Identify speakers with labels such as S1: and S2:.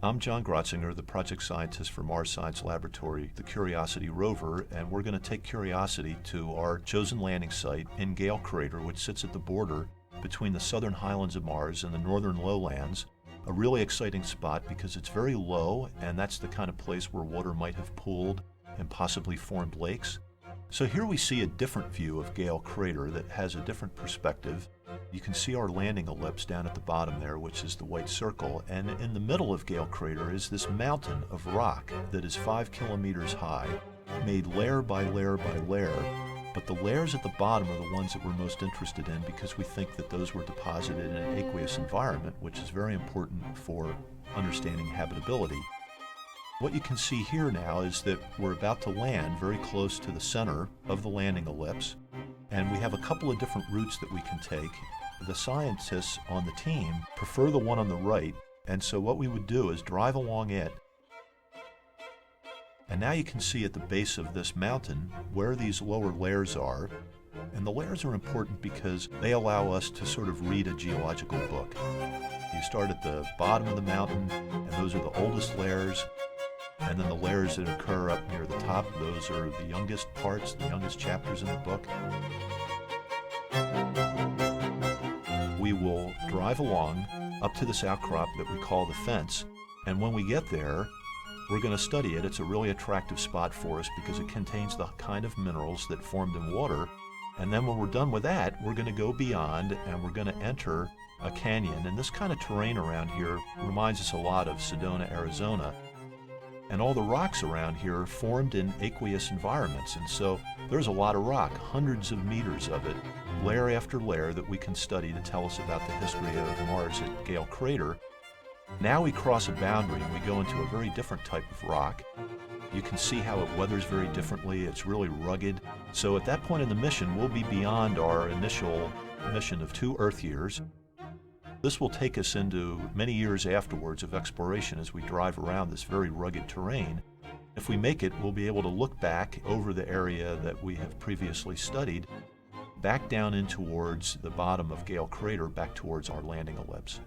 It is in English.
S1: I'm John Grotzinger, the project scientist for Mars Science Laboratory, the Curiosity rover, and we're going to take Curiosity to our chosen landing site in Gale Crater, which sits at the border between the southern highlands of Mars and the northern lowlands. A really exciting spot because it's very low, and that's the kind of place where water might have pooled and possibly formed lakes. So here we see a different view of Gale Crater that has a different perspective. You can see our landing ellipse down at the bottom there, which is the white circle, and in the middle of Gale Crater is this mountain of rock that is 5 kilometers high, made layer by layer by layer. But the layers at the bottom are the ones that we're most interested in because we think that those were deposited in an aqueous environment, which is very important for understanding habitability. What you can see here now is that we're about to land very close to the center of the landing ellipse, and we have a couple of different routes that we can take. The scientists on the team prefer the one on the right, and so what we would do is drive along it. And now you can see at the base of this mountain where these lower layers are. And the layers are important because they allow us to sort of read a geological book. You start at the bottom of the mountain, and those are the oldest layers. And then the layers that occur up near the top, those are the youngest parts, the youngest chapters in the book. We will drive along up to this outcrop that we call the fence. And when we get there, we're going to study it. It's a really attractive spot for us because it contains the kind of minerals that formed in water. And then when we're done with that, we're going to go beyond and we're going to enter a canyon. And this kind of terrain around here reminds us a lot of Sedona, Arizona. And all the rocks around here formed in aqueous environments. And so there's a lot of rock, hundreds of meters of it, layer after layer that we can study to tell us about the history of Mars at Gale Crater. Now we cross a boundary and we go into a very different type of rock. You can see how it weathers very differently. It's really rugged. So at that point in the mission, we'll be beyond our initial mission of 2 Earth years. This will take us into many years afterwards of exploration as we drive around this very rugged terrain. If we make it, we'll be able to look back over the area that we have previously studied, back down in towards the bottom of Gale Crater, back towards our landing ellipse.